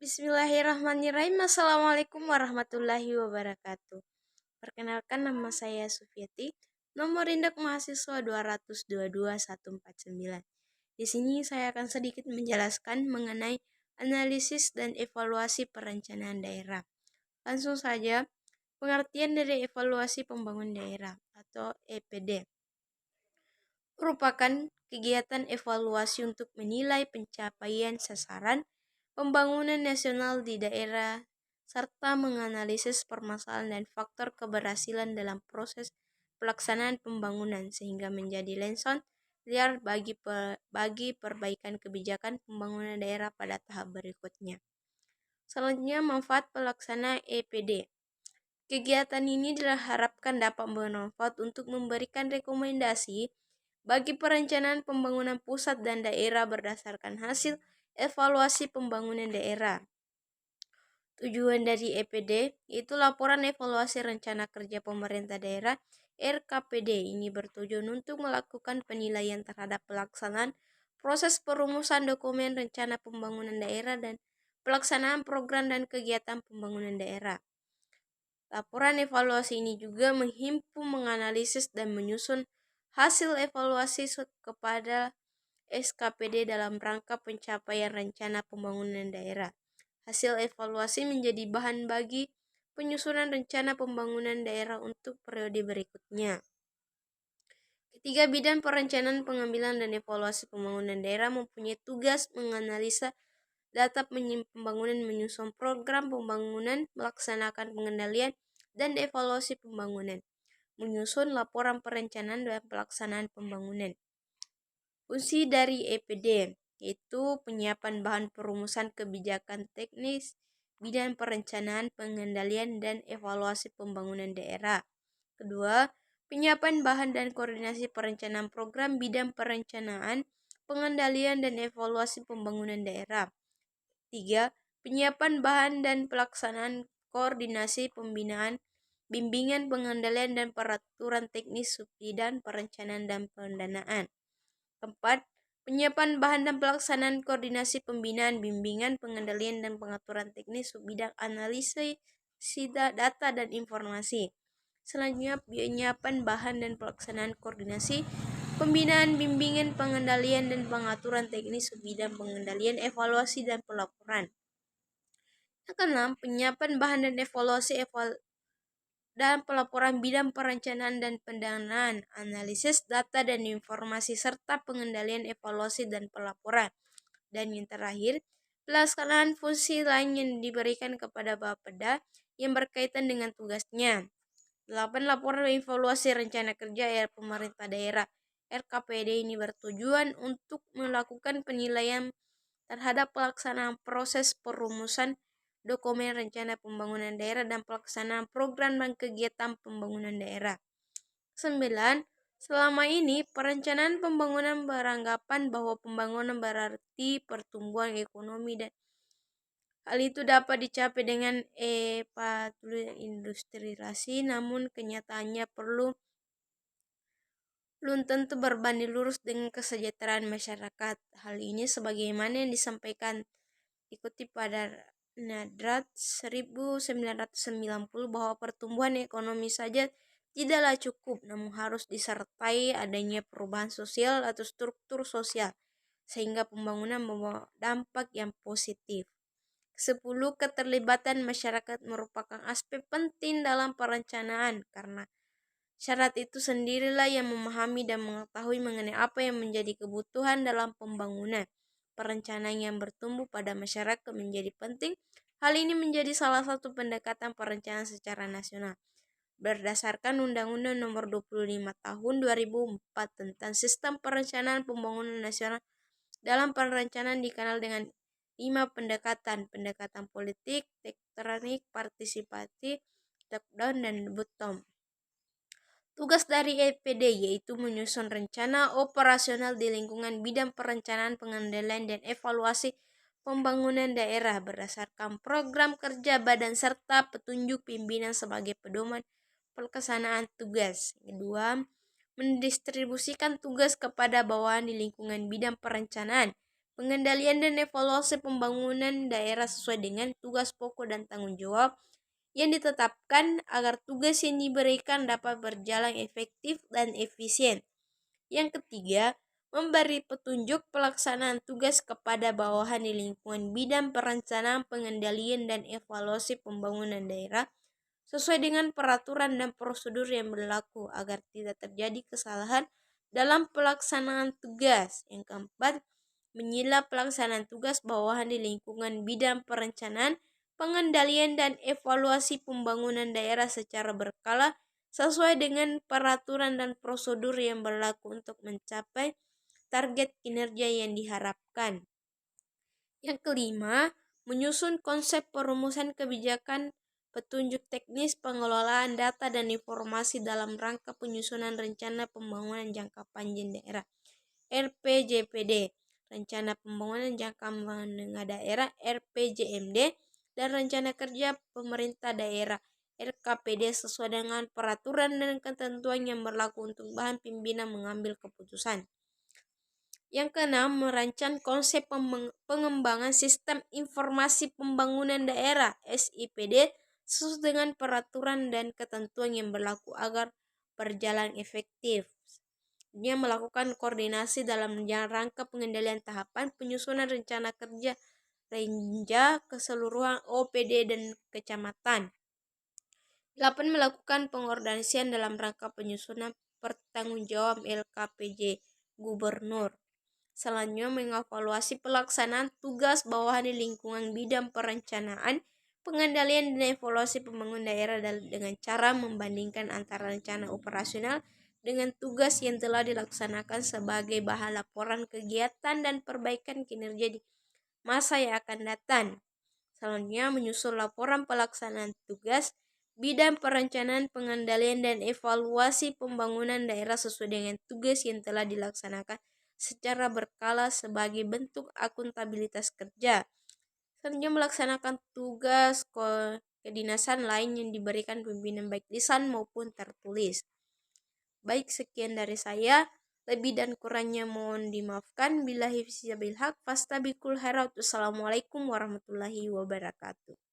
Bismillahirrahmanirrahim. Assalamualaikum warahmatullahi wabarakatuh. Perkenalkan, nama saya Sufiati. Nomor induk mahasiswa 2222149. Di sini saya akan sedikit menjelaskan mengenai analisis dan evaluasi perencanaan daerah. Langsung saja, pengertian dari evaluasi pembangunan daerah atau EPD merupakan kegiatan evaluasi untuk menilai pencapaian sasaran pembangunan nasional di daerah serta menganalisis permasalahan dan faktor keberhasilan dalam proses pelaksanaan pembangunan sehingga menjadi lensa liar bagi perbaikan kebijakan pembangunan daerah pada tahap berikutnya. Selanjutnya, manfaat pelaksana EPD. Kegiatan ini diharapkan dapat bermanfaat untuk memberikan rekomendasi bagi perencanaan pembangunan pusat dan daerah berdasarkan hasil evaluasi pembangunan daerah. Tujuan dari EPD itu laporan evaluasi rencana kerja pemerintah daerah RKPD. Ini bertujuan untuk melakukan penilaian terhadap pelaksanaan proses perumusan dokumen rencana pembangunan daerah dan pelaksanaan program dan kegiatan pembangunan daerah. Laporan evaluasi ini juga menghimpun, menganalisis, dan menyusun hasil evaluasi kepada SKPD dalam rangka pencapaian rencana pembangunan daerah. Hasil evaluasi menjadi bahan bagi penyusunan rencana pembangunan daerah untuk periode berikutnya. Ketiga, bidang perencanaan, pengambilan, dan evaluasi pembangunan daerah mempunyai tugas menganalisa data pembangunan, menyusun program pembangunan, melaksanakan pengendalian dan evaluasi pembangunan, menyusun laporan perencanaan dan pelaksanaan pembangunan. Fungsi dari EPD yaitu penyiapan bahan perumusan kebijakan teknis, bidang perencanaan, pengendalian, dan evaluasi pembangunan daerah. Kedua, penyiapan bahan dan koordinasi perencanaan program bidang perencanaan, pengendalian, dan evaluasi pembangunan daerah. Tiga, penyiapan bahan dan pelaksanaan koordinasi pembinaan, bimbingan pengendalian dan peraturan teknis subbidang perencanaan dan pendanaan. Keempat, penyiapan bahan dan pelaksanaan koordinasi pembinaan, bimbingan pengendalian dan pengaturan teknis subbidang analisis data dan informasi. Selanjutnya, penyiapan bahan dan pelaksanaan koordinasi pembinaan, bimbingan pengendalian dan pengaturan teknis subbidang pengendalian, evaluasi dan pelaporan. Yang keenam, penyiapan bahan dan evaluasi dan pelaporan bidang perencanaan dan pendanaan, analisis data dan informasi, serta pengendalian, evaluasi, dan pelaporan. Dan yang terakhir, pelaksanaan fungsi lain yang diberikan kepada Bapeda yang berkaitan dengan tugasnya. 8. Laporan evaluasi rencana kerja pemerintah daerah RKPD ini bertujuan untuk melakukan penilaian terhadap pelaksanaan proses perumusan dokumen rencana pembangunan daerah dan pelaksanaan program dan kegiatan pembangunan daerah. 9. Selama ini, perencanaan pembangunan beranggapan bahwa pembangunan berarti pertumbuhan ekonomi dan hal itu dapat dicapai dengan industrialisasi, namun kenyataannya belum tentu berbanding lurus dengan kesejahteraan masyarakat. Hal ini sebagaimana yang disampaikan dikutip pada Nadrat 1990 bahwa pertumbuhan ekonomi saja tidaklah cukup, namun harus disertai adanya perubahan sosial atau struktur sosial, sehingga pembangunan membawa dampak yang positif. 10. Keterlibatan masyarakat merupakan aspek penting dalam perencanaan, karena syarat itu sendirilah yang memahami dan mengetahui mengenai apa yang menjadi kebutuhan dalam pembangunan. Perencanaan yang bertumbuh pada masyarakat menjadi penting. Hal ini menjadi salah satu pendekatan perencanaan secara nasional. Berdasarkan Undang-Undang Nomor 25 Tahun 2004 tentang Sistem Perencanaan Pembangunan Nasional, dalam perencanaan dikenal dengan 5 pendekatan: pendekatan politik, tektonik, partisipatif, top-down, dan bottom. Tugas dari EPD yaitu menyusun rencana operasional di lingkungan bidang perencanaan, pengendalian, dan evaluasi pembangunan daerah berdasarkan program kerja badan serta petunjuk pimpinan sebagai pedoman pelaksanaan tugas. Kedua, mendistribusikan tugas kepada bawahan di lingkungan bidang perencanaan, pengendalian dan evaluasi pembangunan daerah sesuai dengan tugas pokok dan tanggung jawab yang ditetapkan agar tugas yang diberikan dapat berjalan efektif dan efisien. Yang ketiga, memberi petunjuk pelaksanaan tugas kepada bawahan di lingkungan bidang perencanaan, pengendalian, dan evaluasi pembangunan daerah sesuai dengan peraturan dan prosedur yang berlaku agar tidak terjadi kesalahan dalam pelaksanaan tugas. Yang keempat, menyila pelaksanaan tugas bawahan di lingkungan bidang perencanaan, pengendalian, dan evaluasi pembangunan daerah secara berkala sesuai dengan peraturan dan prosedur yang berlaku untuk mencapai target kinerja yang diharapkan. Yang kelima, menyusun konsep perumusan kebijakan, petunjuk teknis pengelolaan data dan informasi dalam rangka penyusunan rencana pembangunan jangka panjang daerah (RPJPD), rencana pembangunan jangka menengah daerah (RPJMD), dan rencana kerja pemerintah daerah (RKPD) sesuai dengan peraturan dan ketentuan yang berlaku untuk bahan pimpinan mengambil keputusan. Yang keenam, merancang konsep pengembangan sistem informasi pembangunan daerah (SIPD) sesuai dengan peraturan dan ketentuan yang berlaku agar berjalan efektif. Dia melakukan koordinasi dalam rangka pengendalian tahapan penyusunan rencana kerja renja keseluruhan OPD dan kecamatan. 8. Melakukan pengordinasian dalam rangka penyusunan pertanggungjawab LKPJ Gubernur. Selanjutnya, mengevaluasi pelaksanaan tugas bawahan di lingkungan bidang perencanaan, pengendalian, dan evaluasi pembangunan daerah dengan cara membandingkan antara rencana operasional dengan tugas yang telah dilaksanakan sebagai bahan laporan kegiatan dan perbaikan kinerja di masa yang akan datang. Selanjutnya, menyusun laporan pelaksanaan tugas bidang perencanaan, pengendalian, dan evaluasi pembangunan daerah sesuai dengan tugas yang telah dilaksanakan secara berkala sebagai bentuk akuntabilitas kerja. Selanjutnya, melaksanakan tugas kedinasan lain yang diberikan pimpinan baik lisan maupun tertulis. Baik, sekian dari saya. Lebih dan kurangnya mohon dimaafkan. Billahi fisyabil haq, fastabiqul khairat. Wassalamualaikum warahmatullahi wabarakatuh.